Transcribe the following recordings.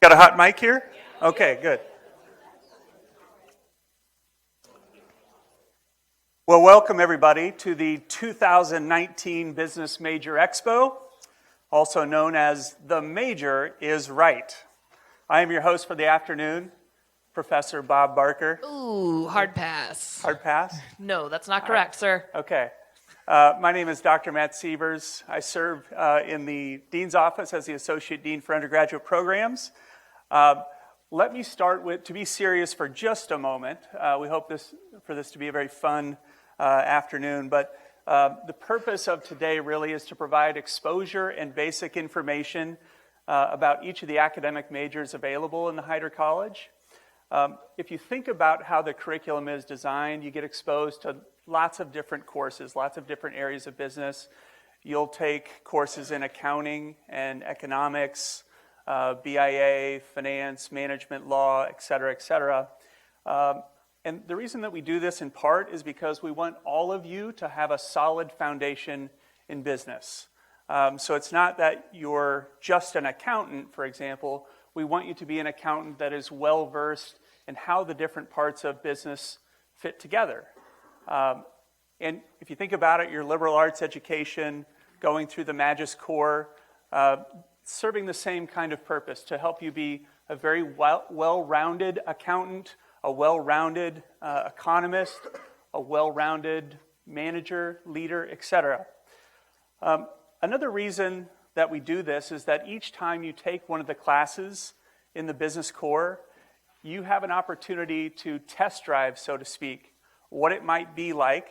Got a hot mic here? Okay, good. Well, welcome everybody to the 2019 Business Major Expo, also known as The Major is Right. I am your host for the afternoon, Professor Bob Barker. Ooh, hard pass. Hard pass? No, that's not correct, sir. Okay. My name is Dr. Matt Sievers. I serve in the Dean's Office as the Associate Dean for Undergraduate Programs. Let me start with, to be serious for just a moment. We hope for this to be a very fun afternoon, but the purpose of today really is to provide exposure and basic information about each of the academic majors available in the Hyder College. If you think about how the curriculum is designed, you get exposed to lots of different courses, lots of different areas of business. You'll take courses in accounting and economics, BIA, finance, management law, et cetera, et cetera. And the reason that we do this in part is because we want all of you to have a solid foundation in business. So it's not that you're just an accountant, for example. We want you to be an accountant that is well-versed in how the different parts of business fit together. And if you think about it, your liberal arts education, going through the Magis Corps, serving the same kind of purpose to help you be a very well-rounded accountant, a well-rounded economist, a well-rounded manager, leader, etc. Another reason that we do this is that each time you take one of the classes in the Business Corps, you have an opportunity to test drive, so to speak, what it might be like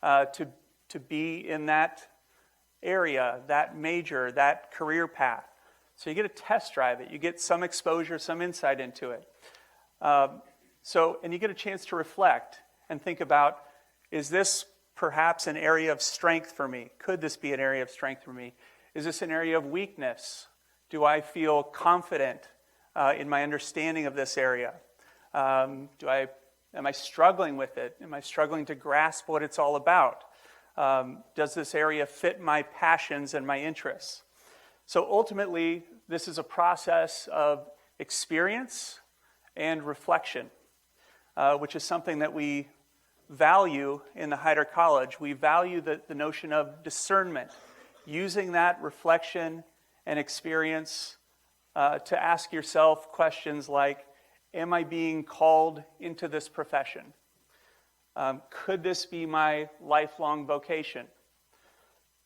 to be in that area, that major, that career path. So you get to test drive it. You get some exposure, some insight into it. And you get a chance to reflect and think about, is this perhaps an area of strength for me? Could this be an area of strength for me? Is this an area of weakness? Do I feel confident in my understanding of this area? Am I struggling with it? Am I struggling to grasp what it's all about? Does this area fit my passions and my interests? So ultimately, this is a process of experience and reflection, which is something that we value in the Hyder College. We value the notion of discernment, using that reflection and experience to ask yourself questions like, am I being called into this profession? Could this be my lifelong vocation?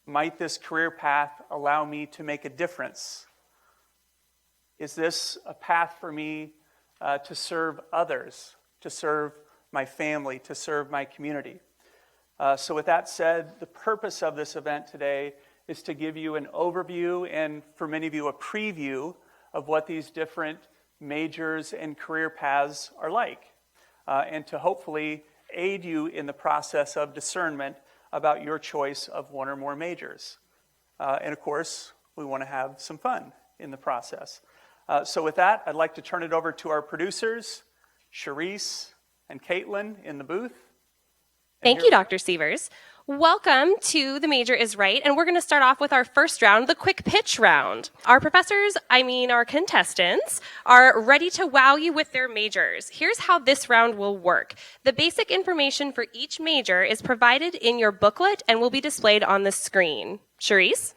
Might this career path allow me to make a difference? Is this a path for me to serve others, to serve my family, to serve my community? So with that said, the purpose of this event today is to give you an overview and for many of you a preview of what these different majors and career paths are like, and to hopefully aid you in the process of discernment about your choice of one or more majors. And of course, we want to have some fun in the process. So with that, I'd like to turn it over to our producers, Charisse and Caitlin in the booth. Thank you, Dr. Sievers. Welcome to The Major is Right, and we're going to start off with our first round, the quick pitch round. Our our contestants, are ready to wow you with their majors. Here's how this round will work. The basic information for each major is provided in your booklet and will be displayed on the screen. Charisse?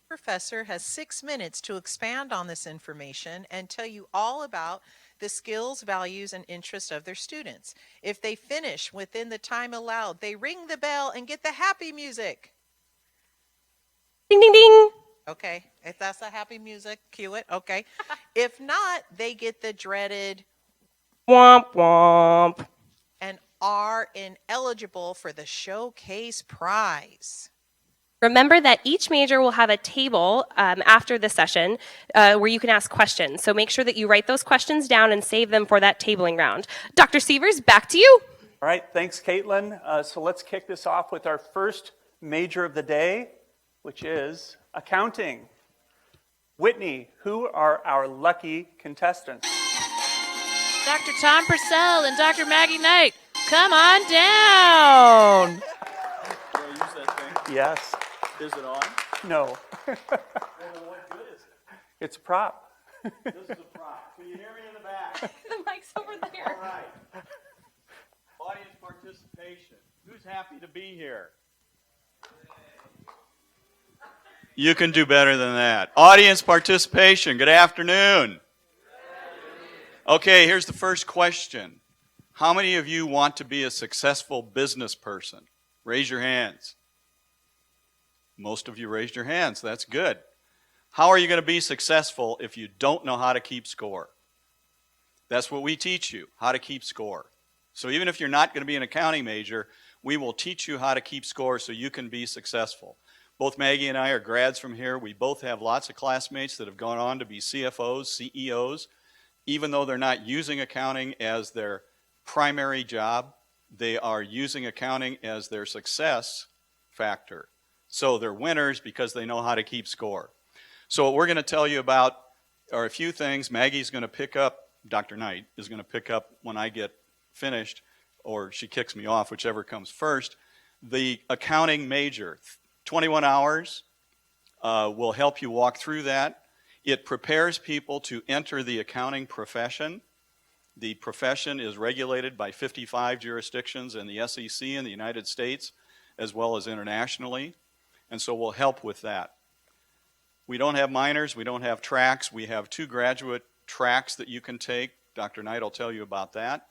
Professor has 6 minutes to expand on this information and tell you all about the skills, values, and interests of their students. If they finish within the time allowed, they ring the bell and get the happy music. Ding, ding, ding. Okay, if that's the happy music, cue it. Okay. If not, they get the dreaded Womp, womp. and are ineligible for the showcase prize. Remember that each major will have a table after the session where you can ask questions. So make sure that you write those questions down and save them for that tabling round. Dr. Sievers, back to you. All right, thanks, Caitlin. So let's kick this off with our first major of the day, which is accounting. Whitney, who are our lucky contestants? Dr. Tom Purcell and Dr. Maggie Knight, come on down. Do I use that thing? Yes. Is it on? No. What good is it? It's a prop. This is a prop. Can you hear me in the back? The mic's over there. All right. Audience participation. Who's happy to be here? You can do better than that. Audience participation. Good afternoon. Okay, here's the first question. How many of you want to be a successful business person? Raise your hands. Most of you raised your hands. That's good. How are you going to be successful if you don't know how to keep score? That's what we teach you, how to keep score. So even if you're not going to be an accounting major, we will teach you how to keep score so you can be successful. Both Maggie and I are grads from here. We both have lots of classmates that have gone on to be CFOs, CEOs. Even though they're not using accounting as their primary job, they are using accounting as their success factor. So they're winners because they know how to keep score. So what we're going to tell you about are a few things. Maggie's going to pick up, Dr. Knight is going to pick up when I get finished, or she kicks me off, whichever comes first. The accounting major, 21 hours, will help you walk through that. It prepares people to enter the accounting profession. The profession is regulated by 55 jurisdictions in the SEC in the United States, as well as internationally, and so we'll help with that. We don't have minors, we don't have tracks. We have 2 graduate tracks that you can take. Dr. Knight will tell you about that.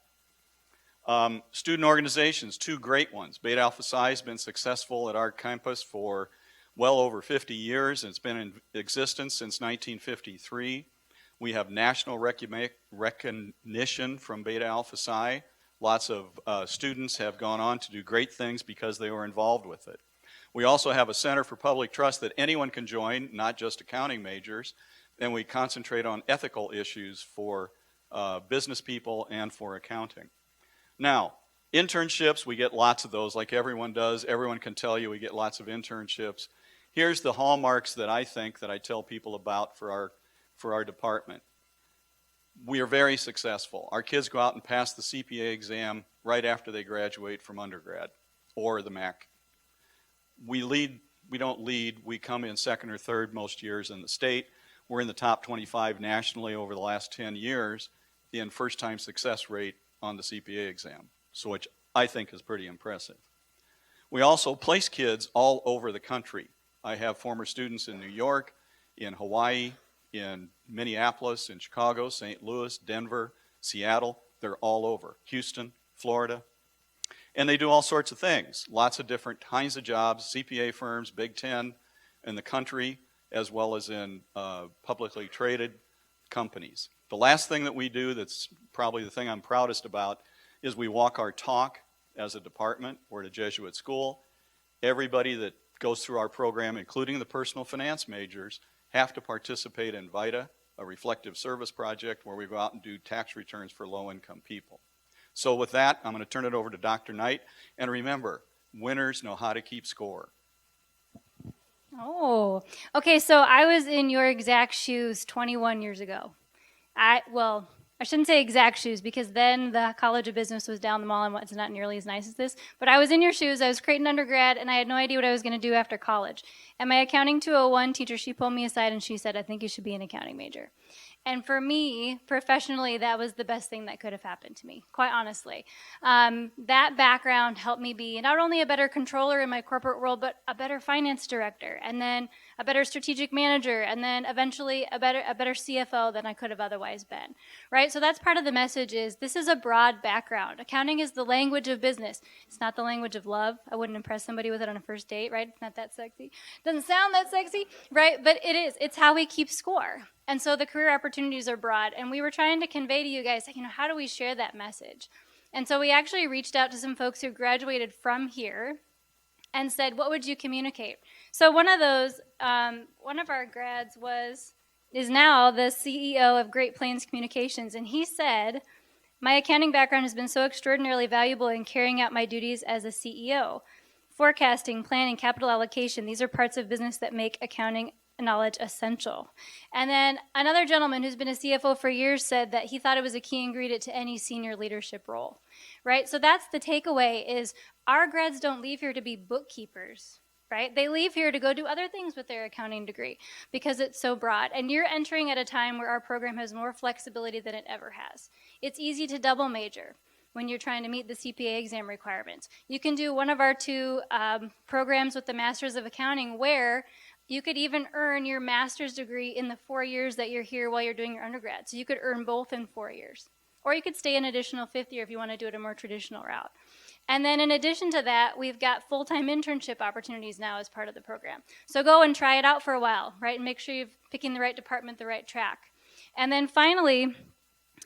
Student organizations, 2 great ones. Beta Alpha Psi has been successful at our campus for well over 50 years. It's been in existence since 1953. We have national recognition from Beta Alpha Psi. Lots of students have gone on to do great things because they were involved with it. We also have a Center for Public Trust that anyone can join, not just accounting majors, and we concentrate on ethical issues for business people and for accounting. Now, internships, we get lots of those like everyone does. Everyone can tell you we get lots of internships. Here's the hallmarks that I think that I tell people about for our department. We are very successful. Our kids go out and pass the CPA exam right after they graduate from undergrad or the MAC. We don't lead, we come in second or third most years in the state. We're in the top 25 nationally over the last 10 years in first-time success rate on the CPA exam, so which I think is pretty impressive. We also place kids all over the country. I have former students in New York, in Hawaii, in Minneapolis, in Chicago, St. Louis, Denver, Seattle. They're all over. Houston, Florida. And they do all sorts of things. Lots of different kinds of jobs, CPA firms, Big Ten in the country, as well as in publicly traded companies. The last thing that we do that's probably the thing I'm proudest about is we walk our talk as a department. We're at a Jesuit school. Everybody that goes through our program, including the personal finance majors, have to participate in VITA, a reflective service project where we go out and do tax returns for low-income people. So with that, I'm going to turn it over to Dr. Knight. And remember, winners know how to keep score. Oh, okay, so I was in your exact shoes 21 years ago. I shouldn't say exact shoes because then the College of Business was down the mall and it's not nearly as nice as this. But I was in your shoes. I was Creighton undergrad and I had no idea what I was going to do after college. And my accounting 201 teacher, she pulled me aside and she said, I think you should be an accounting major. And for me, professionally, that was the best thing that could have happened to me, quite honestly. That background helped me be not only a better controller in my corporate world, but a better finance director, and then a better strategic manager, and then eventually a better CFO than I could have otherwise been, right? So that's part of the message is this is a broad background. Accounting is the language of business. It's not the language of love. I wouldn't impress somebody with it on a first date, right? It's not that sexy. Doesn't sound that sexy, right? But it is. It's how we keep score. And so the career opportunities are broad. And we were trying to convey to you guys, how do we share that message? And so we actually reached out to some folks who graduated from here and said, what would you communicate? So one of those, one of our grads is now the CEO of Great Plains Communications. And he said, my accounting background has been so extraordinarily valuable in carrying out my duties as a CEO. Forecasting, planning, capital allocation, these are parts of business that make accounting knowledge essential. And then another gentleman who's been a CFO for years said that he thought it was a key ingredient to any senior leadership role, right? So that's the takeaway is our grads don't leave here to be bookkeepers, right? They leave here to go do other things with their accounting degree because it's so broad. And you're entering at a time where our program has more flexibility than it ever has. It's easy to double major when you're trying to meet the CPA exam requirements. You can do one of our two programs with the Masters of Accounting where you could even earn your master's degree in the 4 years that you're here while you're doing your undergrad. So you could earn both in 4 years. Or you could stay an additional fifth year if you want to do it a more traditional route. And then in addition to that, we've got full-time internship opportunities now as part of the program. So go and try it out for a while, right? And make sure you're picking the right department, the right track. And then finally,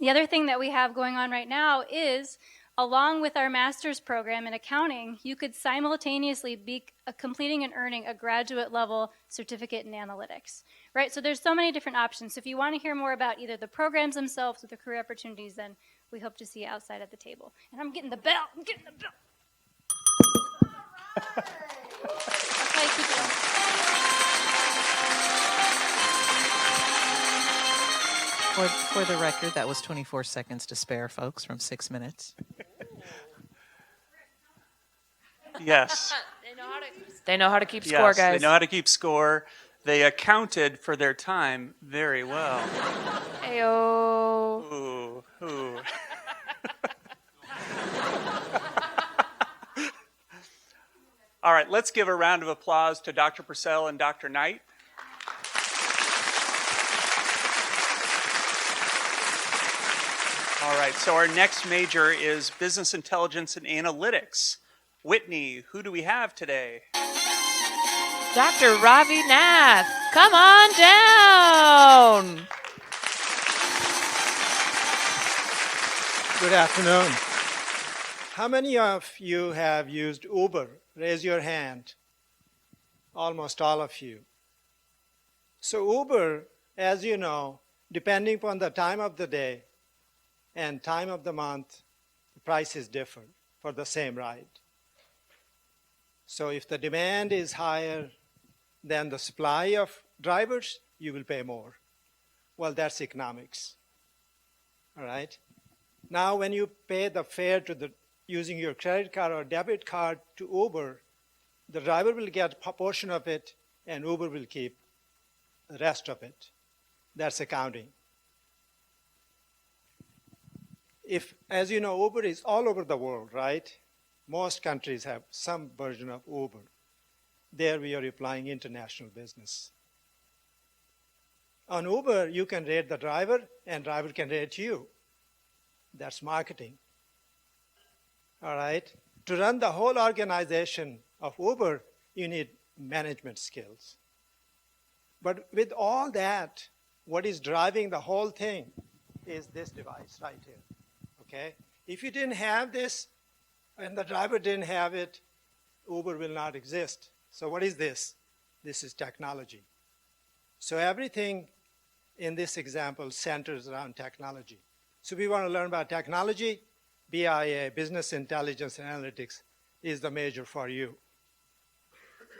the other thing that we have going on right now is, along with our master's program in accounting, you could simultaneously be completing and earning a graduate level certificate in analytics, right? So there's so many different options. So if you want to hear more about either the programs themselves or the career opportunities, then we hope to see you outside at the table. And I'm getting the bell. I'm getting the bell. That's why I keep it on. For the record, that was 24 seconds to spare, folks, from 6 minutes. Yes. They know how to keep score, Yes, guys. they know how to keep score. They accounted for their time very well. Ayo. Ooh, ooh. All right, let's give a round of applause to Dr. Purcell and Dr. Knight. All right, so our next major is Business Intelligence and Analytics. Whitney, who do we have today? Dr. Ravi Nath, come on down. Good afternoon. How many of you have used Uber? Raise your hand. Almost all of you. So Uber, as you know, depending upon the time of the day and time of the month, the price is different for the same ride. So if the demand is higher than the supply of drivers, you will pay more. Well, that's economics. All right? Now, when you pay the fare to using your credit card or debit card to Uber, the driver will get a portion of it and Uber will keep the rest of it. That's accounting. As you know, Uber is all over the world, right? Most countries have some version of Uber. There we are applying international business. On Uber, you can rate the driver and driver can rate you. That's marketing. All right? To run the whole organization of Uber, you need management skills. But with all that, what is driving the whole thing is this device right here. Okay? If you didn't have this and the driver didn't have it, Uber will not exist. So what is this? This is technology. So everything in this example centers around technology. So we want to learn about technology. BIA, Business Intelligence and Analytics, is the major for you.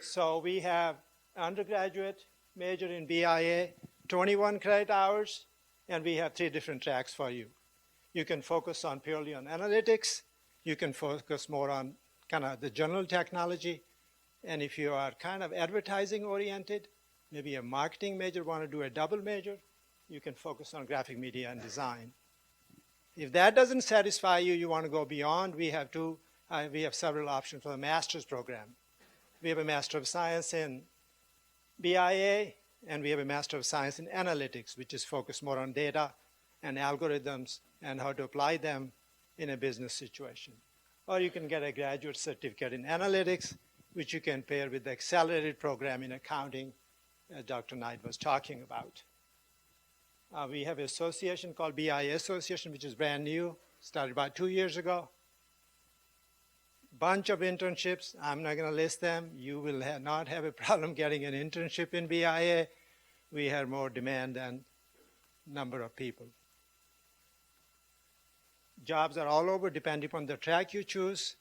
So we have undergraduate major in BIA, 21 credit hours, and we have 3 different tracks for you. You can focus on purely on analytics. You can focus more on kind of the general technology. And if you are kind of advertising oriented, maybe a marketing major, want to do a double major, you can focus on graphic media and design. If that doesn't satisfy you, you want to go beyond, we have several options for the master's program. We have a Master of Science in BIA, and we have a Master of Science in Analytics, which is focused more on data and algorithms and how to apply them in a business situation. Or you can get a graduate certificate in analytics, which you can pair with the accelerated program in accounting, as Dr. Knight was talking about. We have an association called BIA Association, which is brand new, started about 2 years ago. Bunch of internships. I'm not going to list them. You will not have a problem getting an internship in BIA. We have more demand than number of people. Jobs are all over, depending upon the track you choose.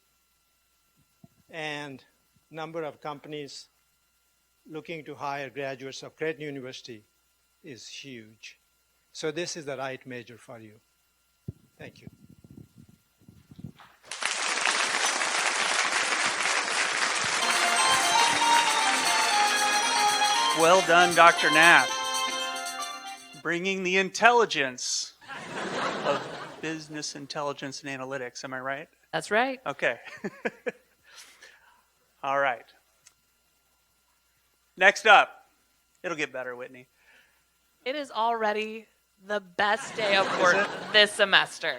And number of companies looking to hire graduates of Creighton University is huge. So this is the right major for you. Thank you. Well done, Dr. Knapp. Bringing the intelligence of business intelligence and analytics. Am I right? That's right. Okay. All right. Next up, it'll get better, Whitney. It is already the best day of work this semester.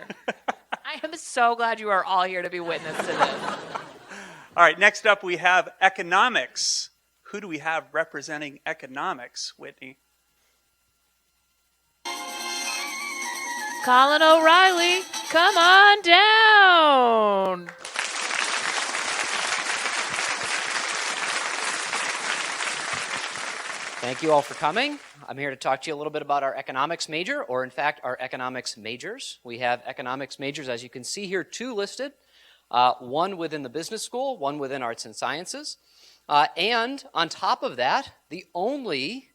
I am so glad you are all here to be witness to this. All right, next up we have economics. Who do we have representing economics, Whitney? Colin O'Reilly, come on down. Thank you all for coming. I'm here to talk to you a little bit about our economics major, or in fact, our economics majors. We have economics majors, as you can see here, 2 listed. One within the business school, one within arts and sciences. And on top of that, the only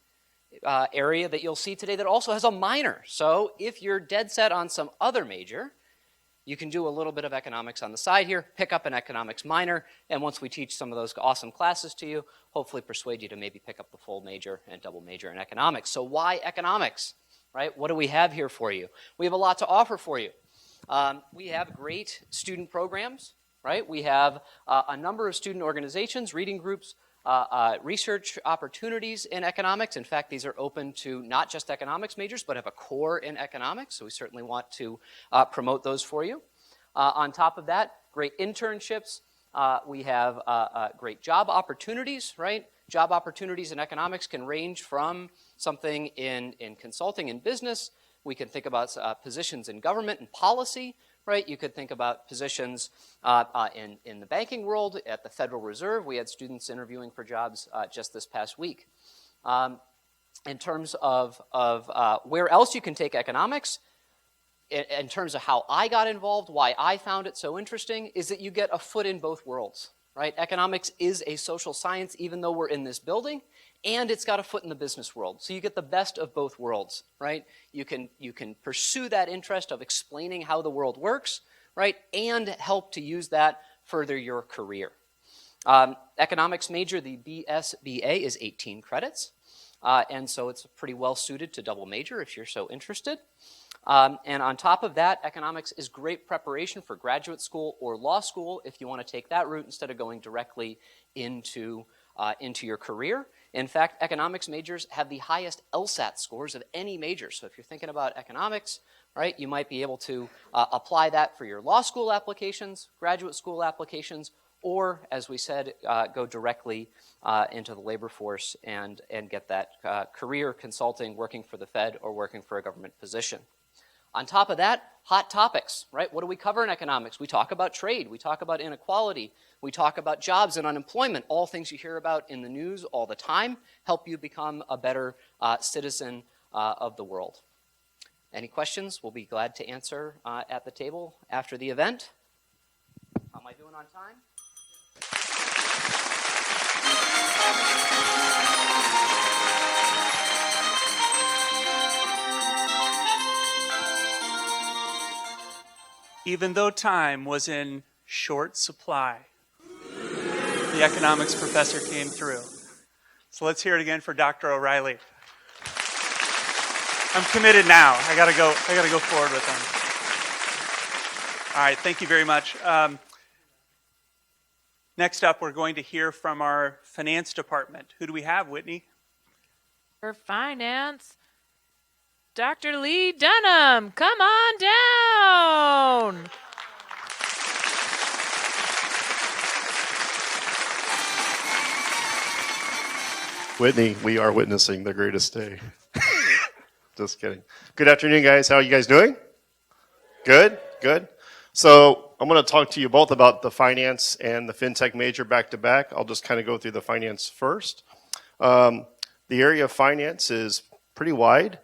area that you'll see today that also has a minor. So if you're dead set on some other major, you can do a little bit of economics on the side here, pick up an economics minor, and once we teach some of those awesome classes to you, hopefully persuade you to maybe pick up the full major and double major in economics. So why economics, right? What do we have here for you? We have a lot to offer for you. We have great student programs, right? We have a number of student organizations, reading groups, research opportunities in economics. In fact, these are open to not just economics majors, but have a core in economics. So we certainly want to promote those for you. On top of that, great internships. We have great job opportunities, right? Job opportunities in economics can range from something in consulting and business. We can think about positions in government and policy, right? You could think about positions in the banking world, at the Federal Reserve. We had students interviewing for jobs just this past week. In terms of where else you can take economics, in terms of how I got involved, why I found it so interesting, is that you get a foot in both worlds, right? Economics is a social science, even though we're in this building, and it's got a foot in the business world. So you get the best of both worlds, right? You can pursue that interest of explaining how the world works, right? And help to use that further your career. Economics major, the BSBA, is 18 credits. And so it's pretty well suited to double major if you're so interested. And on top of that, economics is great preparation for graduate school or law school if you want to take that route instead of going directly into your career. In fact, economics majors have the highest LSAT scores of any major. So if you're thinking about economics, right, you might be able to apply that for your law school applications, graduate school applications, or, as we said, go directly into the labor force and get that career consulting, working for the Fed or working for a government position. On top of that, hot topics, right? What do we cover in economics? We talk about trade, we talk about inequality, we talk about jobs and unemployment, all things you hear about in the news all the time, help you become a better citizen of the world. Any questions? We'll be glad to answer at the table after the event. How am I doing on time? Even though time was in short supply, the economics professor came through. So let's hear it again for Dr. O'Reilly. I'm committed now. I gotta go forward with them. All right, thank you very much. Next up, we're going to hear from our finance department. Who do we have, Whitney? For finance, Dr. Lee Dunham, come on down. Whitney, we are witnessing the greatest day. Just kidding. Good afternoon, guys. How are you guys doing? Good, good. So I'm going to talk to you both about the finance and the fintech major back to back. I'll just kind of go through the finance first. The area of finance is pretty wide.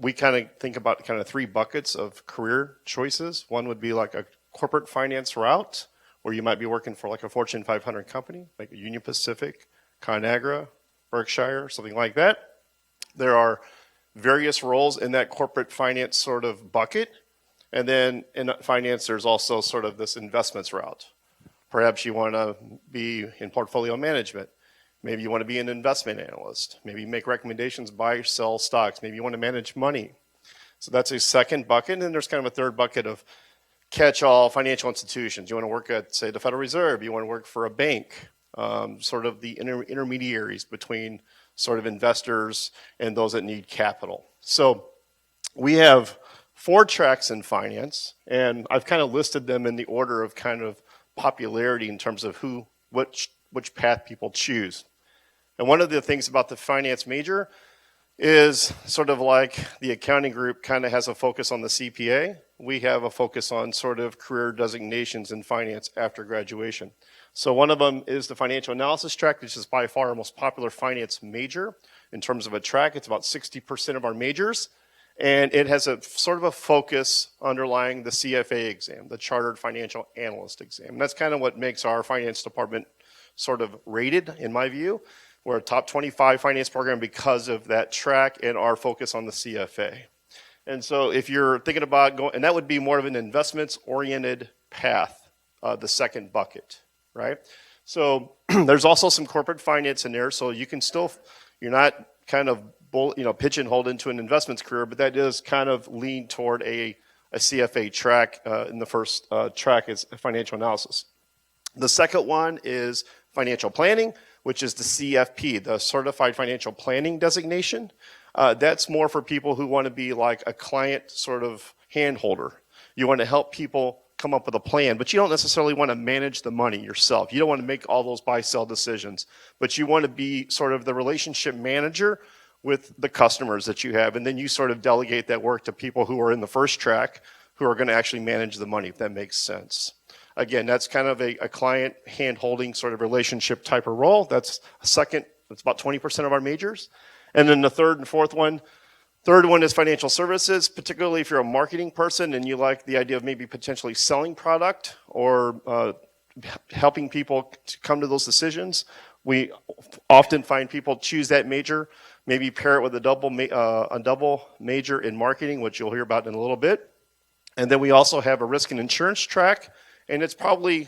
We kind of think about kind of 3 buckets of career choices. One would be like a corporate finance route, where you might be working for like a Fortune 500 company, like Union Pacific, ConAgra, Berkshire, something like that. There are various roles in that corporate finance sort of bucket. And then in finance, there's also sort of this investments route. Perhaps you want to be in portfolio management. Maybe you want to be an investment analyst. Maybe you make recommendations, buy or sell stocks. Maybe you want to manage money. So that's a second bucket. And then there's kind of a third bucket of catch-all financial institutions. You want to work at, say, the Federal Reserve. You want to work for a bank, sort of the intermediaries between sort of investors and those that need capital. So we have 4 tracks in finance, and I've kind of listed them in the order of kind of popularity in terms of which path people choose. And one of the things about the finance major is sort of like the accounting group kind of has a focus on the CPA. We have a focus on sort of career designations in finance after graduation. So one of them is the financial analysis track, which is by far our most popular finance major in terms of a track. It's about 60% of our majors. And it has a sort of a focus underlying the CFA exam, the Chartered Financial Analyst exam. And that's kind of what makes our finance department sort of rated, in my view. We're a top 25 finance program because of that track and our focus on the CFA. And so if you're thinking about going, and that would be more of an investments-oriented path, the second bucket, right? So there's also some corporate finance in there, so you can still, you're not kind of pigeonholed into an investments career, but that does kind of lean toward a CFA track. In the first track is financial analysis. The second one is financial planning, which is the CFP, the Certified Financial Planning designation. That's more for people who want to be like a client sort of handholder. You want to help people come up with a plan, but you don't necessarily want to manage the money yourself. You don't want to make all those buy-sell decisions, but you want to be sort of the relationship manager with the customers that you have, and then you sort of delegate that work to people who are in the first track who are going to actually manage the money, if that makes sense. Again, that's kind of a client hand-holding sort of relationship type of role. That's a second, that's about 20% of our majors. And then the third one is financial services, particularly if you're a marketing person and you like the idea of maybe potentially selling product or helping people to come to those decisions. We often find people choose that major, maybe pair it with a double major in marketing, which you'll hear about in a little bit. And then we also have a risk and insurance track, and it's probably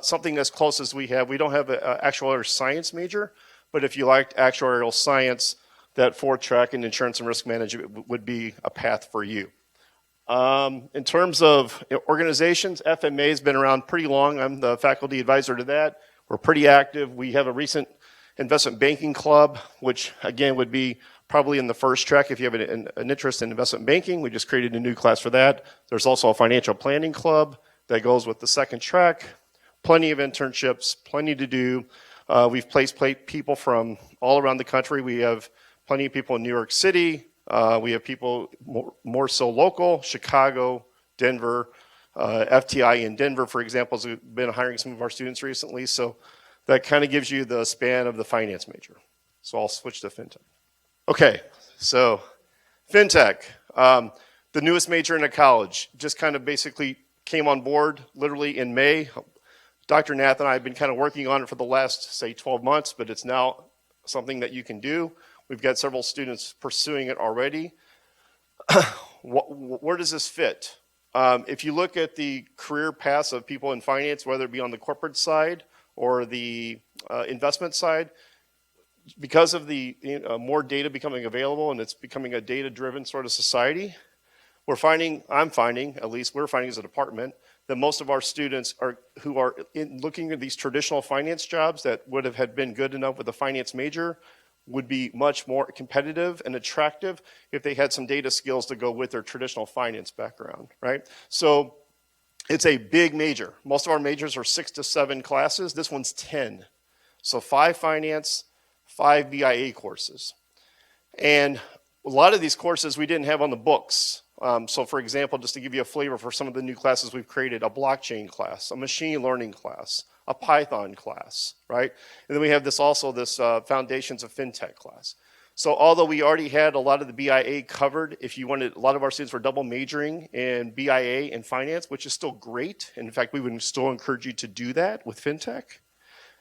something as close as we have. We don't have an actuarial science major, but if you liked actuarial science, that 4th track in insurance and risk management would be a path for you. In terms of organizations, FMA has been around pretty long. I'm the faculty advisor to that. We're pretty active. We have a recent investment banking club, which again would be probably in the first track if you have an interest in investment banking. We just created a new class for that. There's also a financial planning club that goes with the second track. Plenty of internships, plenty to do. We've placed people from all around the country. We have plenty of people in New York City. We have people more so local, Chicago, Denver. FTI in Denver, for example, has been hiring some of our students recently. So that kind of gives you the span of the finance major. So I'll switch to FinTech. Okay, so FinTech, the newest major in a college, just kind of basically came on board literally in May. Dr. Nath and I have been kind of working on it for the last, say, 12 months, but it's now something that you can do. We've got several students pursuing it already. Where does this fit? If you look at the career paths of people in finance, whether it be on the corporate side or the investment side, because of the more data becoming available and it's becoming a data-driven sort of society, we're finding as a department, that most of our students who are looking at these traditional finance jobs that would have had been good enough with a finance major would be much more competitive and attractive if they had some data skills to go with their traditional finance background, right? So it's a big major. Most of our majors are 6 to 7 classes. This one's 10. So 5 finance, 5 BIA courses. And a lot of these courses we didn't have on the books. So for example, just to give you a flavor for some of the new classes we've created, a blockchain class, a machine learning class, a Python class, right? And then we have this Foundations of FinTech class. So although we already had a lot of the BIA covered, a lot of our students were double majoring in BIA and finance, which is still great. And in fact, we would still encourage you to do that with FinTech.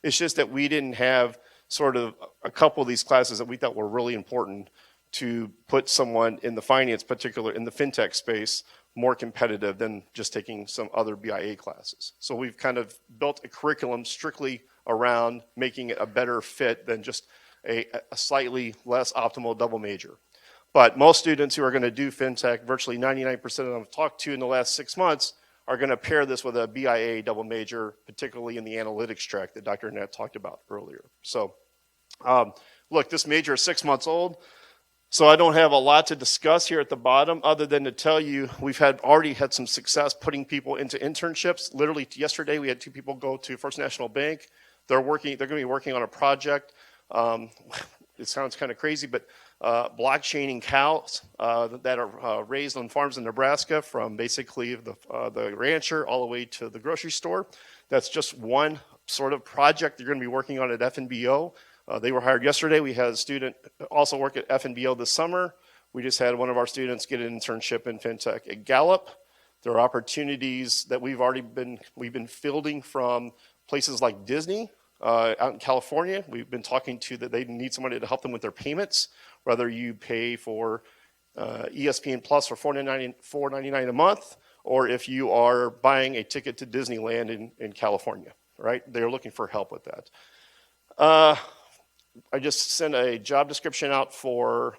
It's just that we didn't have sort of a couple of these classes that we thought were really important to put someone in the finance, particularly in the FinTech space, more competitive than just taking some other BIA classes. So we've kind of built a curriculum strictly around making it a better fit than just a slightly less optimal double major. But most students who are going to do FinTech, virtually 99% of them I've talked to in the last 6 months, are going to pair this with a BIA double major, particularly in the analytics track that Dr. Annette talked about earlier. So look, this major is 6 months old, so I don't have a lot to discuss here at the bottom other than to tell you we've already had some success putting people into internships. Literally yesterday we had 2 people go to First National Bank. They're going to be working on a project. It sounds kind of crazy, but blockchaining cows that are raised on farms in Nebraska from basically the rancher all the way to the grocery store. That's just one sort of project they're going to be working on at FNBO. They were hired yesterday. We had a student also work at FNBO this summer. We just had one of our students get an internship in FinTech at Gallup. There are opportunities that we've been fielding from places like Disney out in California. We've been talking to that they need somebody to help them with their payments, whether you pay for ESPN Plus for $4.99 a month, or if you are buying a ticket to Disneyland in California, right? They're looking for help with that. I just sent a job description out for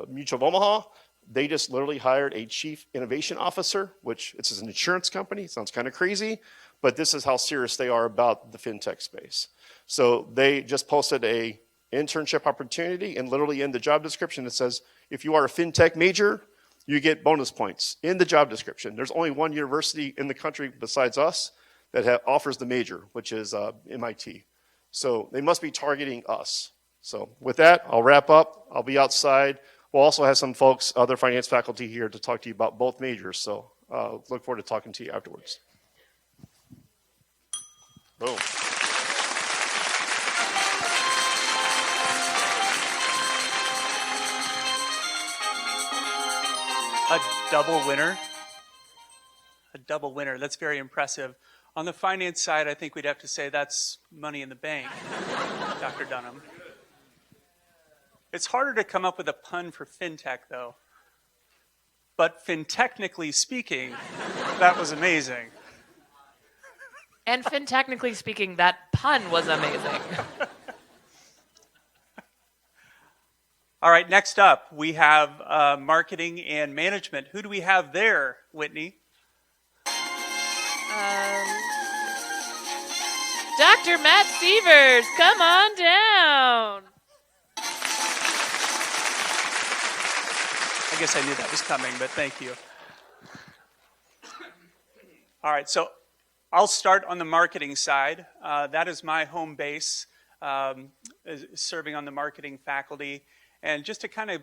Mutual of Omaha. They just literally hired a chief innovation officer, which it's an insurance company. Sounds kind of crazy, but this is how serious they are about the FinTech space. So they just posted a internship opportunity, and literally in the job description it says, if you are a FinTech major, you get bonus points in the job description. There's only one university in the country besides us that offers the major, which is MIT. So they must be targeting us. So with that, I'll wrap up. I'll be outside. We'll also have some folks, other finance faculty here to talk to you about both majors. So look forward to talking to you afterwards. Boom. A double winner. A double winner. That's very impressive. On the finance side, I think we'd have to say that's money in the bank, Dr. Dunham. It's harder to come up with a pun for FinTech, though. But FinTechnically speaking, that was amazing. And FinTechnically speaking, that pun was amazing. All right, next up, we have marketing and management. Who do we have there, Whitney? Dr. Matt Sievers, come on down. I guess I knew that was coming, but thank you. All right, so I'll start on the marketing side. That is my home base, serving on the marketing faculty. And just to kind of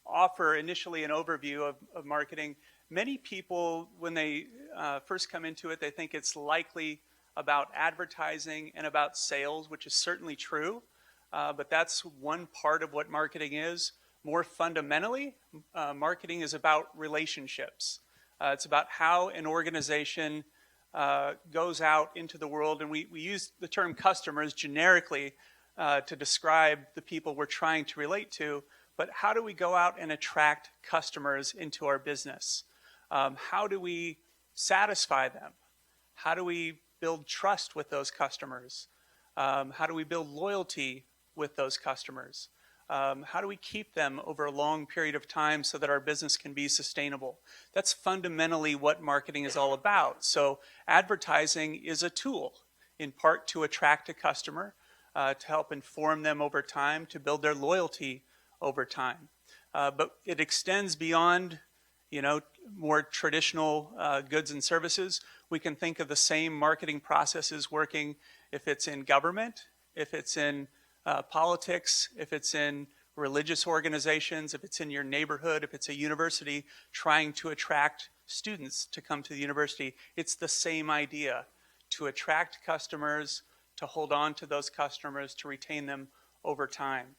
offer initially an overview of marketing, many people, when they first come into it, they think it's likely about advertising and about sales, which is certainly true. But that's one part of what marketing is. More fundamentally, marketing is about relationships. It's about how an organization goes out into the world, and we use the term customers generically to describe the people we're trying to relate to, but how do we go out and attract customers into our business? How do we satisfy them? How do we build trust with those customers? How do we build loyalty with those customers? How do we keep them over a long period of time so that our business can be sustainable? That's fundamentally what marketing is all about. So advertising is a tool, in part to attract a customer, to help inform them over time, to build their loyalty over time. But it extends beyond, more traditional goods and services. We can think of the same marketing processes working if it's in government, if it's in politics, if it's in religious organizations, if it's in your neighborhood, if it's a university trying to attract students to come to the university. It's the same idea, to attract customers, to hold on to those customers, to retain them over time.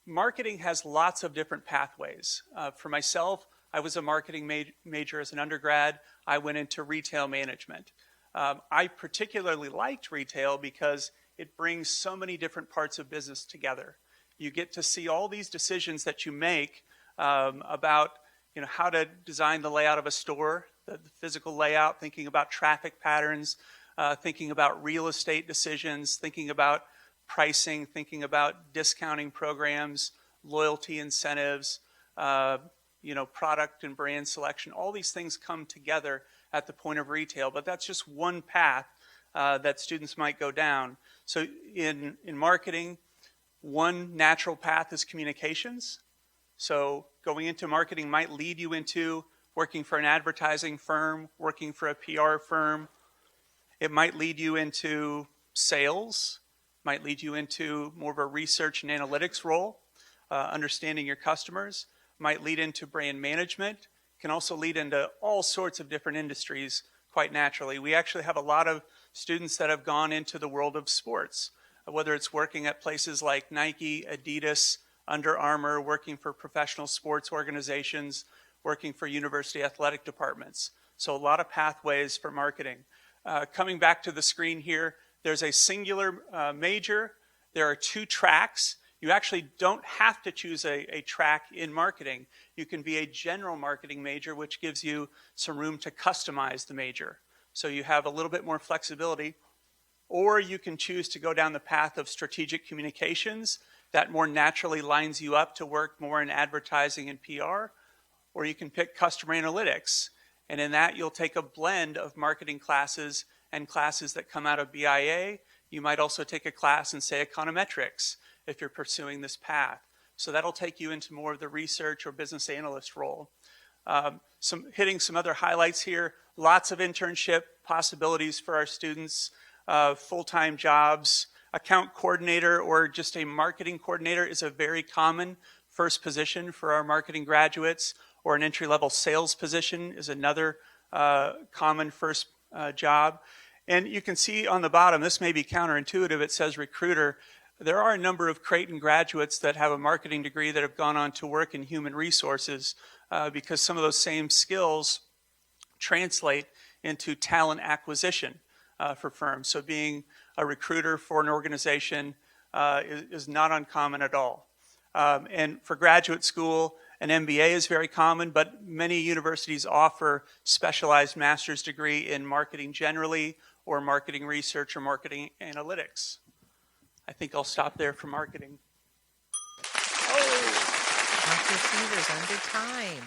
Marketing has lots of different pathways. For myself, I was a marketing major as an undergrad. I went into retail management. I particularly liked retail because it brings so many different parts of business together. You get to see all these decisions that you make about how to design the layout of a store, the physical layout, thinking about traffic patterns, thinking about real estate decisions, thinking about pricing, thinking about discounting programs, loyalty incentives, product and brand selection. All these things come together at the point of retail, but that's just one path that students might go down. So in marketing, one natural path is communications. So going into marketing might lead you into working for an advertising firm, working for a PR firm. It might lead you into sales, might lead you into more of a research and analytics role, understanding your customers, might lead into brand management, can also lead into all sorts of different industries quite naturally. We actually have a lot of students that have gone into the world of sports, whether it's working at places like Nike, Adidas, Under Armour, working for professional sports organizations, working for university athletic departments. So a lot of pathways for marketing. Coming back to the screen here, there's a singular major. There are 2 tracks. You actually don't have to choose a track in marketing. You can be a general marketing major, which gives you some room to customize the major. So you have a little bit more flexibility. Or you can choose to go down the path of strategic communications. That more naturally lines you up to work more in advertising and PR. Or you can pick customer analytics. And in that, you'll take a blend of marketing classes and classes that come out of BIA. You might also take a class in, say, econometrics if you're pursuing this path. So that'll take you into more of the research or business analyst role. Hitting some other highlights here, lots of internship possibilities for our students, full-time jobs. Account coordinator or just a marketing coordinator is a very common first position for our marketing graduates, or an entry-level sales position is another common first job. And you can see on the bottom, this may be counterintuitive, it says recruiter. There are a number of Creighton graduates that have a marketing degree that have gone on to work in human resources because some of those same skills translate into talent acquisition for firms. So being a recruiter for an organization is not uncommon at all. And for graduate school, an MBA is very common, but many universities offer specialized master's degree in marketing generally, or marketing research, or marketing analytics. I think I'll stop there for marketing. Dr. Severs,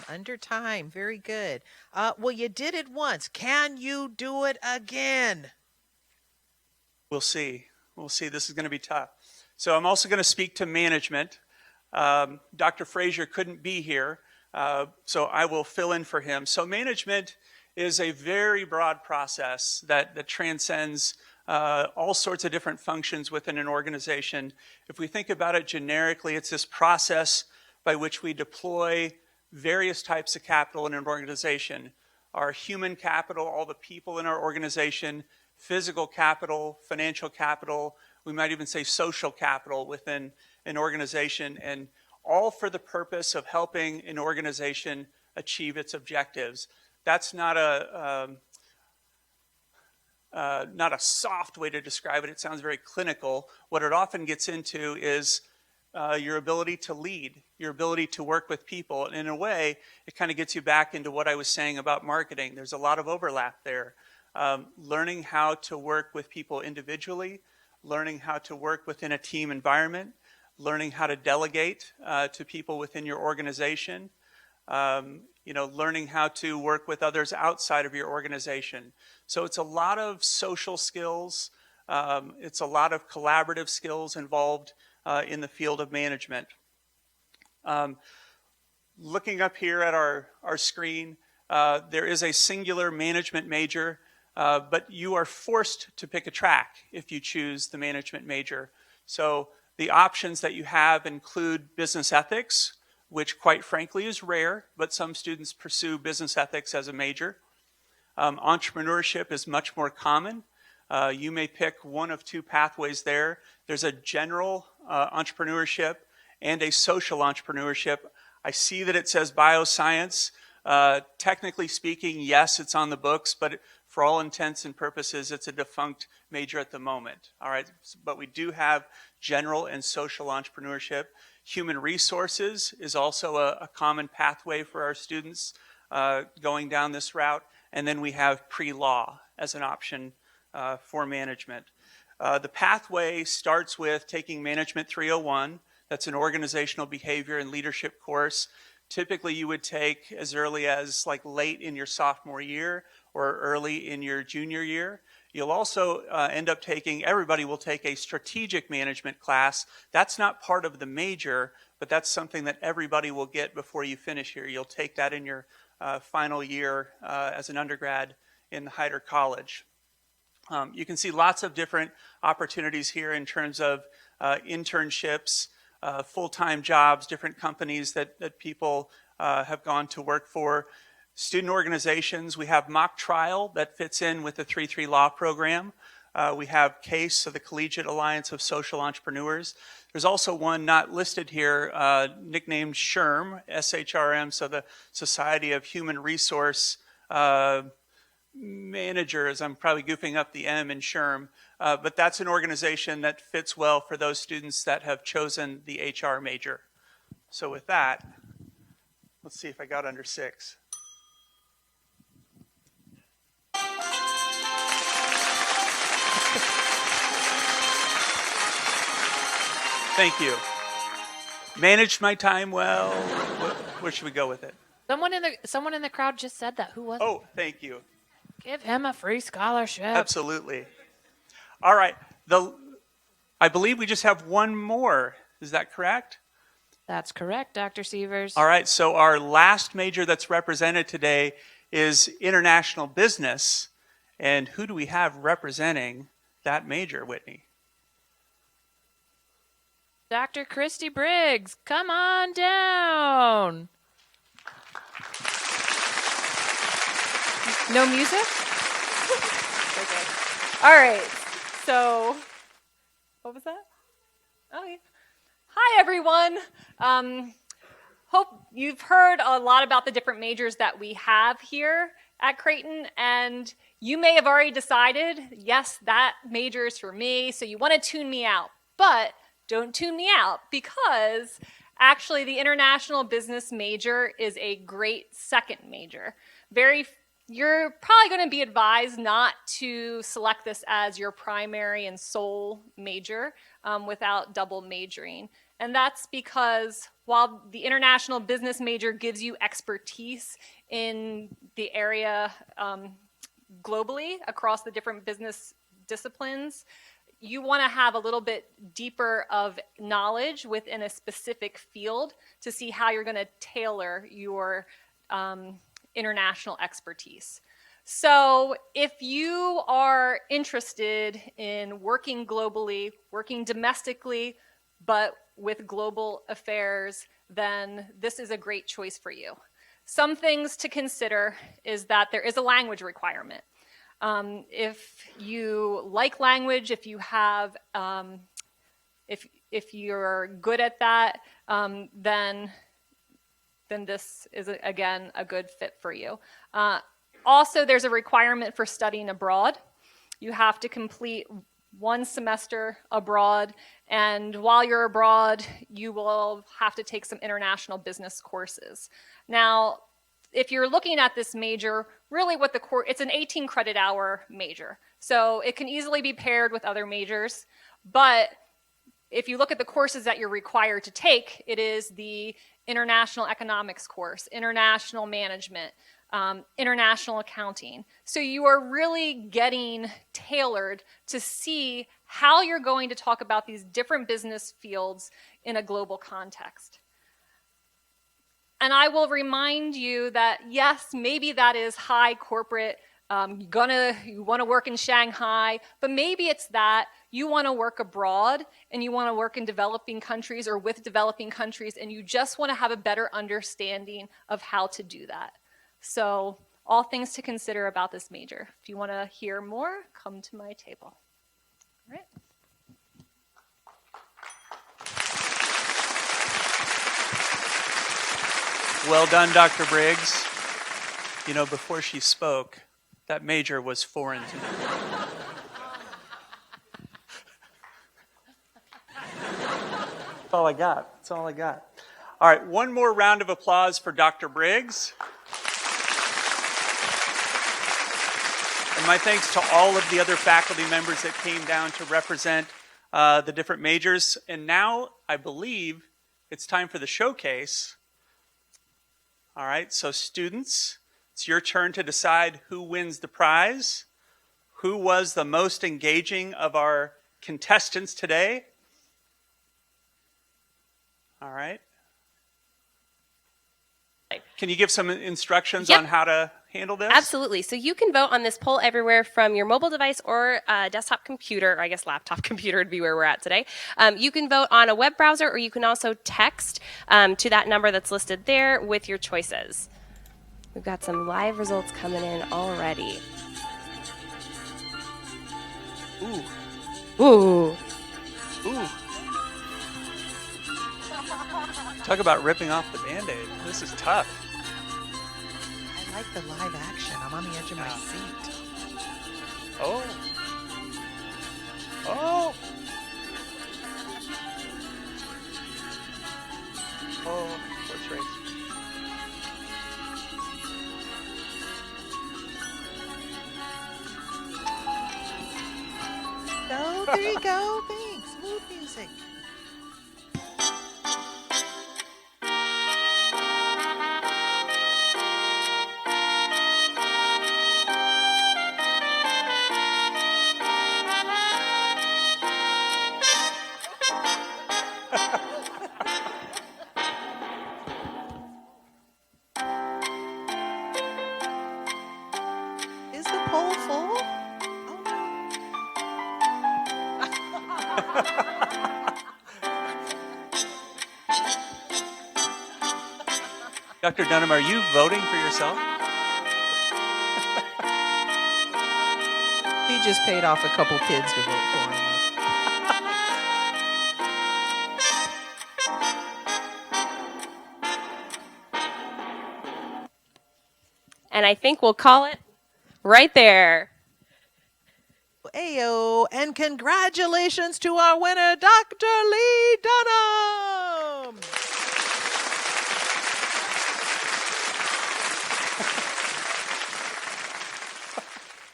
under time, very good. Well, you did it once. Can you do it again? We'll see. This is going to be tough. So I'm also going to speak to management. Dr. Frazier couldn't be here, so I will fill in for him. So management is a very broad process that transcends all sorts of different functions within an organization. If we think about it generically, it's this process by which we deploy various types of capital in an organization. Our human capital, all the people in our organization, physical capital, financial capital, we might even say social capital within an organization, and all for the purpose of helping an organization achieve its objectives. That's not a soft way to describe it. It sounds very clinical. What it often gets into is your ability to lead, your ability to work with people. And in a way, it kind of gets you back into what I was saying about marketing. There's a lot of overlap there. Learning how to work with people individually, learning how to work within a team environment, learning how to delegate to people within your organization, learning how to work with others outside of your organization. So it's a lot of social skills. It's a lot of collaborative skills involved in the field of management. Looking up here at our screen, there is a singular management major, but you are forced to pick a track if you choose the management major. So the options that you have include business ethics, which quite frankly is rare, but some students pursue business ethics as a major. Entrepreneurship is much more common. You may pick one of 2 pathways there. There's a general entrepreneurship and a social entrepreneurship. I see that it says bioscience. Technically speaking, yes, it's on the books, but for all intents and purposes, it's a defunct major at the moment. All right, but we do have general and social entrepreneurship. Human resources is also a common pathway for our students going down this route. And then we have pre-law as an option for management. The pathway starts with taking Management 301. That's an organizational behavior and leadership course. Typically, you would take as early as like late in your sophomore year or early in your junior year. You'll also end up taking, everybody will take a strategic management class. That's not part of the major, but that's something that everybody will get before you finish here. You'll take that in your final year as an undergrad in Hyder College. You can see lots of different opportunities here in terms of internships, full-time jobs, different companies that people have gone to work for. Student organizations, we have mock trial that fits in with the 3-3 law program. We have CASE, so the Collegiate Alliance of Social Entrepreneurs. There's also one not listed here, nicknamed SHRM, S-H-R-M, so the Society of Human Resource Managers. I'm probably goofing up the M in SHRM, but that's an organization that fits well for those students that have chosen the HR major. So with that, let's see if I got under 6. Thank you. Managed my time well. Where should we go with it? Someone in the crowd just said that. Who was it? Oh, thank you. Give him a free scholarship. Absolutely. All right. I believe we just have one more. Is that correct? That's correct, Dr. Sievers. All right. So our last major that's represented today is international business. And who do we have representing that major, Whitney? Dr. Christy Briggs, come on down. No music? Okay. All right. So, what was that? Oh, yeah. Hi, everyone. Hope you've heard a lot about the different majors that we have here at Creighton, and you may have already decided, yes, that major is for me, so you want to tune me out. But don't tune me out, because actually the international business major is a great second major. You're probably going to be advised not to select this as your primary and sole major without double majoring. And that's because while the international business major gives you expertise in the area globally across the different business disciplines, you want to have a little bit deeper of knowledge within a specific field to see how you're going to tailor your international expertise. So if you are interested in working globally, working domestically, but with global affairs, then this is a great choice for you. Some things to consider is that there is a language requirement. If you like language, if you have, if you're good at that, then this is, again, a good fit for you. Also, there's a requirement for studying abroad. You have to complete 1 semester abroad, and while you're abroad, you will have to take some international business courses. Now, if you're looking at this major, really what it's an 18 credit hour major. So it can easily be paired with other majors, but if you look at the courses that you're required to take, it is the international economics course, international management, international accounting. So you are really getting tailored to see how you're going to talk about these different business fields in a global context. And I will remind you that, yes, maybe that is high corporate, you want to work in Shanghai, but maybe it's that you want to work abroad and you want to work in developing countries or with developing countries, and you just want to have a better understanding of how to do that. So all things to consider about this major. If you want to hear more, come to my table. All right. Well done, Dr. Briggs. You know, before she spoke, that major was foreign to me. That's all I got. That's all I got. All right, one more round of applause for Dr. Briggs. And my thanks to all of the other faculty members that came down to represent the different majors. And now I believe it's time for the showcase. All right, so students, it's your turn to decide who wins the prize, who was the most engaging of our contestants today. All right. Can you give some instructions Yep. on how to handle this? Absolutely. So you can vote on this poll everywhere from your mobile device or desktop computer, or I guess laptop computer would be where we're at today. You can vote on a web browser, or you can also text to that number that's listed there with your choices. We've got some live results coming in already. Ooh, Ooh. ooh. Talk about ripping off the Band-Aid. This is tough. I like the live action. I'm on the edge of my seat. Oh. Oh. Oh, horse race. Go, there you go. Thanks. Mood music. Is the poll full? Oh no. Dr. Dunham, are you voting for yourself? He just paid off a couple kids to vote for him. And I think we'll call it right there. Ayo, and congratulations to our winner, Dr. Lee Dunham.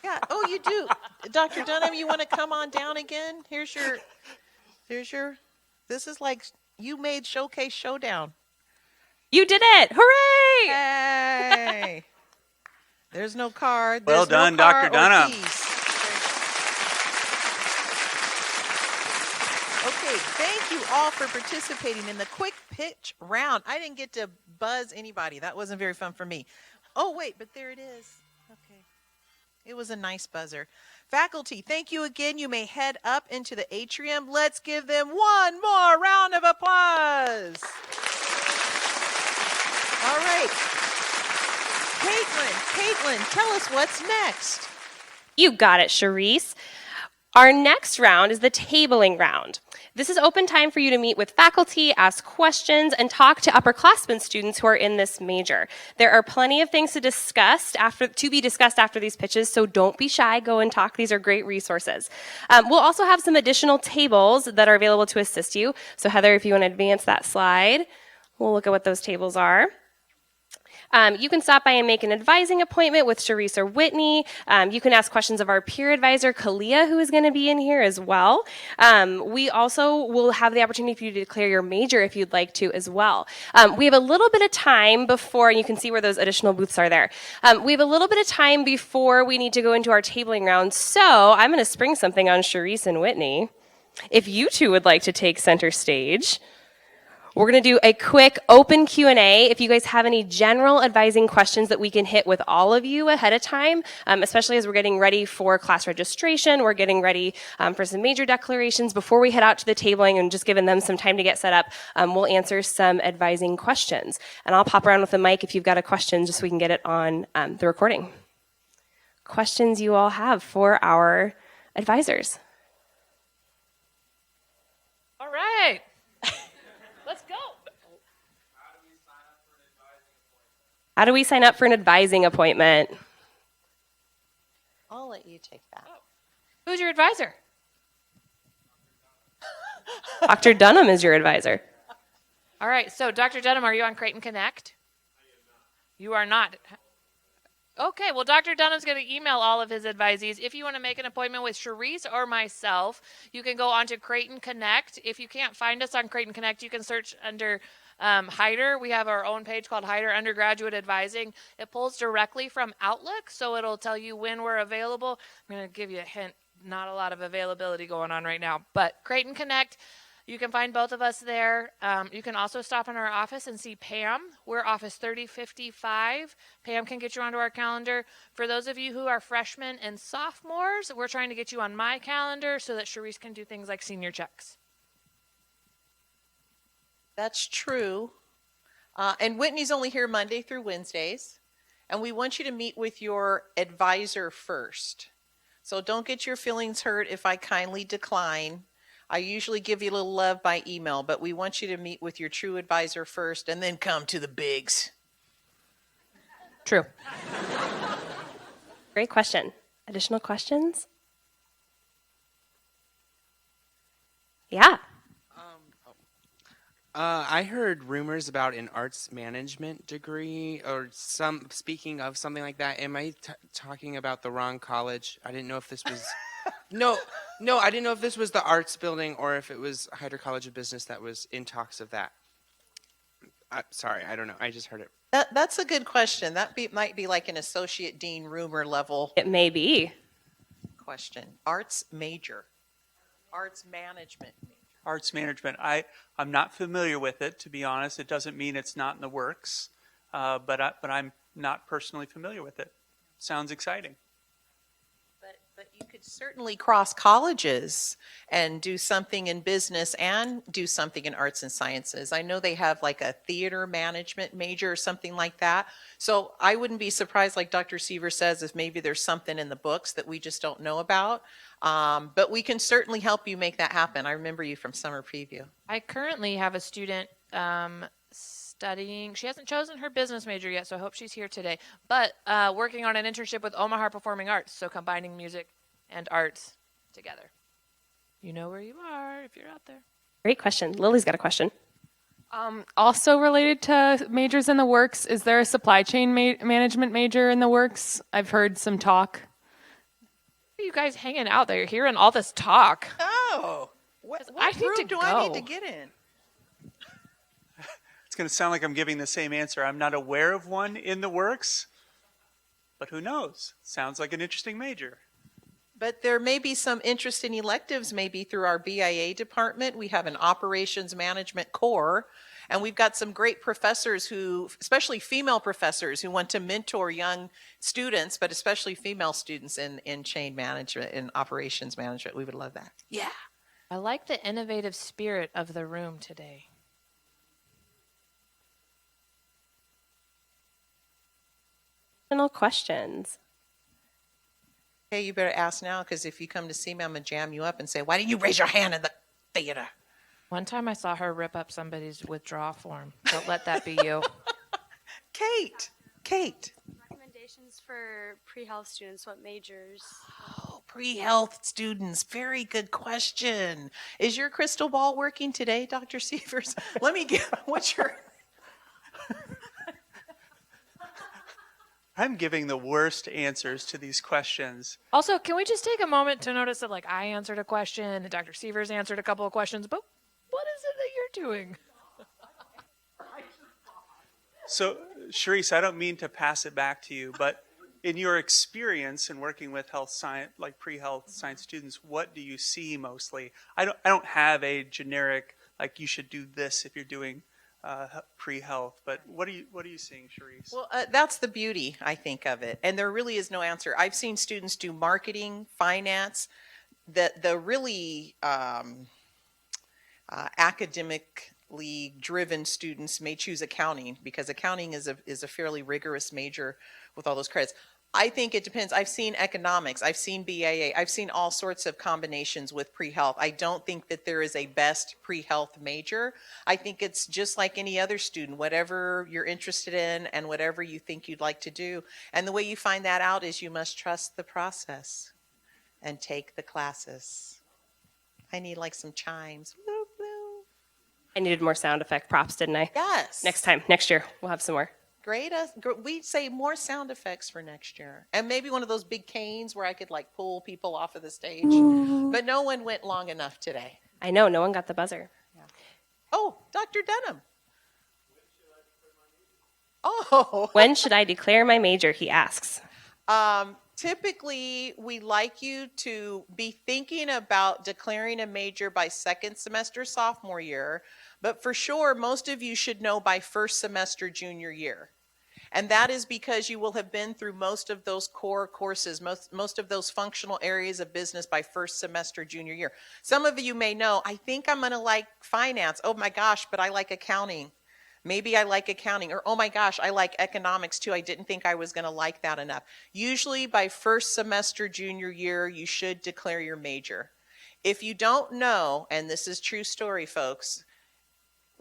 Yeah, oh, you do. Dr. Dunham, you want to come on down again? Here's your, this is like, you made Showcase Showdown. You did it! Hooray! Hey. There's no card. Well There's no done, car Dr. or Dunham. keys. Okay, thank you all for participating in the quick pitch round. I didn't get to buzz anybody. That wasn't very fun for me. Oh, wait, but there it is. Okay. It was a nice buzzer. Faculty, thank you again. You may head up into the atrium. Let's give them one more round of applause. All right. Caitlin, tell us what's next. You got it, Charisse. Our next round is the tabling round. This is open time for you to meet with faculty, ask questions, and talk to upperclassmen students who are in this major. There are plenty of things to be discussed after these pitches, so don't be shy. Go and talk. These are great resources. We'll also have some additional tables that are available to assist you. So Heather, if you want to advance that slide, we'll look at what those tables are. You can stop by and make an advising appointment with Charisse or Whitney. You can ask questions of our peer advisor, Kalia, who is going to be in here as well. We also will have the opportunity for you to declare your major if you'd like to as well. We have a little bit of time before, and you can see where those additional booths are there. We have a little bit of time before we need to go into our tabling round, so I'm going to spring something on Charisse and Whitney. If you two would like to take center stage. We're going to do a quick open Q&A. If you guys have any general advising questions that we can hit with all of you ahead of time, especially as we're getting ready for class registration, we're getting ready for some major declarations. Before we head out to the tabling and just giving them some time to get set up, we'll answer some advising questions. And I'll pop around with the mic if you've got a question, just so we can get it on the recording. Questions you all have for our advisors? All right. Let's go. How do we sign up for an advising appointment? I'll let you take that. Who's your advisor? Dr. Dunham is your advisor. All right. So, Dr. Dunham, are you on Creighton Connect? I am not. You are not. Okay, well, Dr. Dunham's going to email all of his advisees. If you want to make an appointment with Charisse or myself, you can go on to Creighton Connect. If you can't find us on Creighton Connect, you can search under HIDER. We have our own page called HIDER Undergraduate Advising. It pulls directly from Outlook, so it'll tell you when we're available. I'm going to give you a hint. Not a lot of availability going on right now, but Creighton Connect. You can find both of us there. You can also stop in our office and see Pam. We're office 3055. Pam can get you onto our calendar. For those of you who are freshmen and sophomores, we're trying to get you on my calendar so that Charisse can do things like senior checks. That's true. And Whitney's only here Monday through Wednesdays. And we want you to meet with your advisor first. So don't get your feelings hurt if I kindly decline. I usually give you a little love by email, but we want you to meet with your true advisor first and then come to the bigs. True. Great question. Additional questions? Yeah. I heard rumors about an arts management degree or speaking of something like that. Am I talking about the wrong college? I didn't know if this was no, I didn't know if this was the arts building or if it was Hyder College of Business that was in talks of that. Sorry, I don't know. I just heard it. That's a good question. Might be like an associate dean rumor level It may be. question. Arts major, arts management major. Arts management. I'm not familiar with it, to be honest. It doesn't mean it's not in the works, but I'm not personally familiar with it. Sounds exciting. But you could certainly cross colleges and do something in business and do something in arts and sciences. I know they have like a theater management major or something like that. So I wouldn't be surprised, like Dr. Seaver says, if maybe there's something in the books that we just don't know about. But we can certainly help you make that happen. I remember you from summer preview. I currently have a student studying. She hasn't chosen her business major yet, so I hope she's here today. But working on an internship with Omaha Performing Arts, so combining music and arts together. You know where you are if you're out there. Great question. Lily's got a question. Also related to majors in the works, is there a supply chain management major in the works? I've heard some talk. Why are you guys hanging out there hearing all this talk? Oh, what I need room to do I need to go. get in? It's going to sound like I'm giving the same answer. I'm not aware of one in the works, but who knows? Sounds like an interesting major. But there may be some interesting electives, maybe through our BIA department. We have an operations management core, and we've got some great professors who, especially female professors, who want to mentor young students, but especially female students in chain management and operations management. We would love that. Yeah. I like the innovative spirit of the room today. Additional questions? Okay, you better ask now, because if you come to see me, I'm going to jam you up and say, why didn't you raise your hand in the theater? One time I saw her rip up somebody's withdrawal form. Don't let that be you. Kate. Recommendations for pre-health students, what majors? Oh, pre-health students, very good question. Is your crystal ball working today, Dr. Severs? Let me get, what's your... I'm giving the worst answers to these questions. Also, can we just take a moment to notice that, like, I answered a question and Dr. Severs answered a couple of questions, but what is it that you're doing? So, Charisse, I don't mean to pass it back to you, but in your experience in working with health science, like pre-health science students, what do you see mostly? I don't have a generic, like, you should do this if you're doing pre-health, but what are you seeing, Charisse? Well, that's the beauty, I think, of it. And there really is no answer. I've seen students do marketing, finance. The really academically driven students may choose accounting, because accounting is a fairly rigorous major with all those credits. I think it depends. I've seen economics, I've seen BAA, I've seen all sorts of combinations with pre-health. I don't think that there is a best pre-health major. I think it's just like any other student, whatever you're interested in and whatever you think you'd like to do. And the way you find that out is you must trust the process and take the classes. I need like some chimes. I needed more sound effect props, didn't I? Yes. Next time, next year, we'll have some more. We say more sound effects for next year. And maybe one of those big canes where I could like pull people off of the stage. But no one went long enough today. I know, no one got the buzzer. Oh, Dr. Dunham. Oh. When should I declare my major, he asks. Typically, we like you to be thinking about declaring a major by second semester sophomore year, but for sure, most of you should know by first semester junior year. And that is because you will have been through most of those core courses, most of those functional areas of business by first semester junior year. Some of you may know, I think I'm going to like finance. Oh my gosh, but I like accounting. Maybe I like accounting, or oh my gosh, I like economics too. I didn't think I was going to like that enough. Usually by first semester junior year, you should declare your major. If you don't know, and this is true story, folks,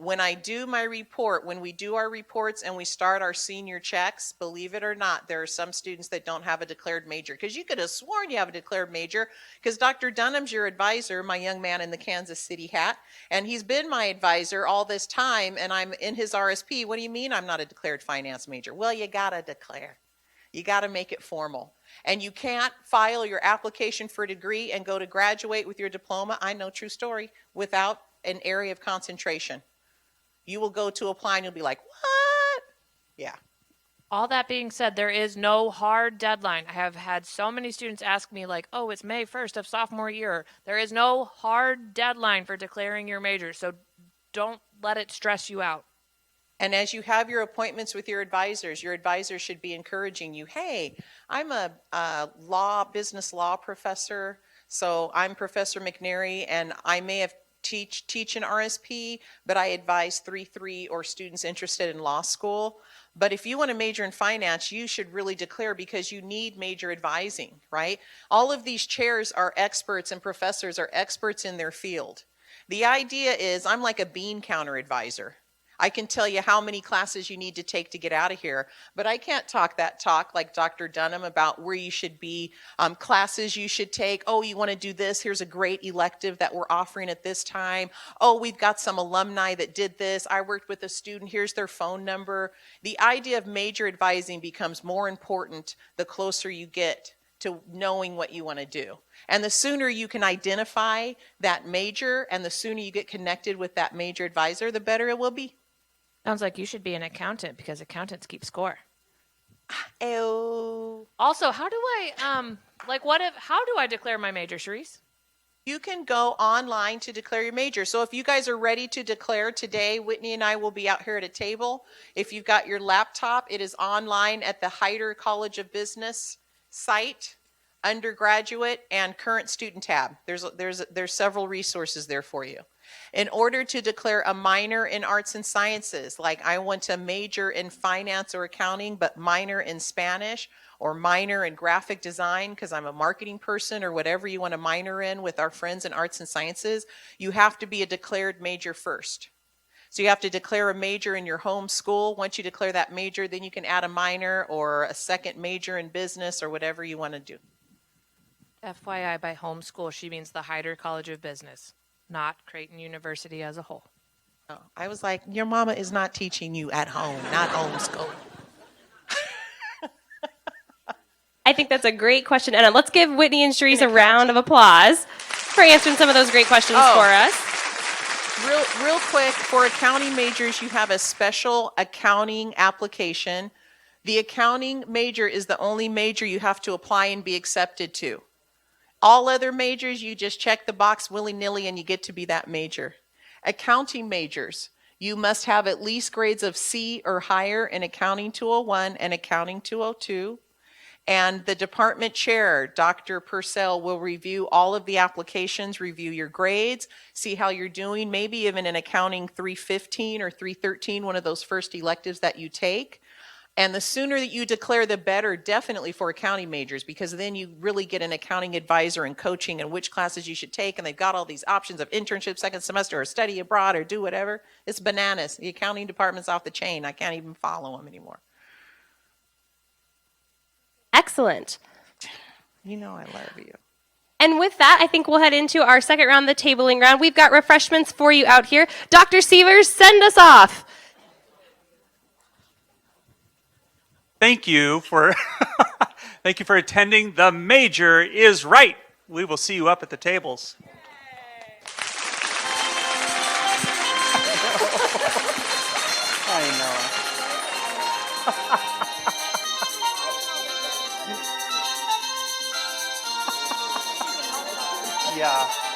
when I do my report, when we do our reports and we start our senior checks, believe it or not, there are some students that don't have a declared major. Because you could have sworn you have a declared major, because Dr. Dunham's your advisor, my young man in the Kansas City hat, and he's been my advisor all this time, and I'm in his RSP. What do you mean I'm not a declared finance major? Well, you gotta declare. You gotta make it formal. And you can't file your application for a degree and go to graduate with your diploma, I know, true story, without an area of concentration. You will go to apply and you'll be like, what? Yeah. All that being said, there is no hard deadline. I have had so many students ask me like, oh, it's May 1st of sophomore year. There is no hard deadline for declaring your major, so don't let it stress you out. And as you have your appointments with your advisors should be encouraging you, hey, I'm a business law professor, so I'm Professor McNary, and I may have teach an RSP, but I advise 3-3 or students interested in law school. But if you want to major in finance, you should really declare, because you need major advising, right? All of these chairs are experts, and professors are experts in their field. The idea is I'm like a bean counter advisor. I can tell you how many classes you need to take to get out of here, but I can't talk that talk like Dr. Dunham about where you should be, classes you should take. Oh, you want to do this? Here's a great elective that we're offering at this time. Oh, we've got some alumni that did this. I worked with a student. Here's their phone number. The idea of major advising becomes more important the closer you get to knowing what you want to do. And the sooner you can identify that major and the sooner you get connected with that major advisor, the better it will be. Sounds like you should be an accountant, because accountants keep score. Oh. Also, how do I, how do I declare my major, Charisse? You can go online to declare your major. So if you guys are ready to declare today, Whitney and I will be out here at a table. If you've got your laptop, it is online at the Hyder College of Business site, undergraduate and current student tab. There's several resources there for you. In order to declare a minor in arts and sciences, like I want to major in finance or accounting, but minor in Spanish, or minor in graphic design because I'm a marketing person, or whatever you want to minor in with our friends in arts and sciences, you have to be a declared major first. So you have to declare a major in your home school. Once you declare that major, then you can add a minor or a second major in business or whatever you want to do. FYI, by homeschool, she means the Hyder College of Business, not Creighton University as a whole. Oh, I was like, your mama is not teaching you at home, not homeschool. I think that's a great question, and let's give Whitney and Charisse a round of applause for answering some of those great questions for us. Real quick, for accounting majors, you have a special accounting application. The accounting major is the only major you have to apply and be accepted to. All other majors, you just check the box willy-nilly and you get to be that major. Accounting majors, you must have at least grades of C or higher in Accounting 201 and Accounting 202. And the department chair, Dr. Purcell, will review all of the applications, review your grades, see how you're doing, maybe even in Accounting 315 or 313, one of those first electives that you take. And the sooner that you declare, the better, definitely for accounting majors, because then you really get an accounting advisor and coaching and which classes you should take. And they've got all these options of internship, second semester, or study abroad, or do whatever. It's bananas. The accounting department's off the chain. I can't even follow them anymore. Excellent. You know I love you. And with that, I think we'll head into our second round, the tabling round. We've got refreshments for you out here. Dr. Sievers, send us off. Thank you for thank you for attending. The major is right. We will see you up at the tables. I know. Yeah.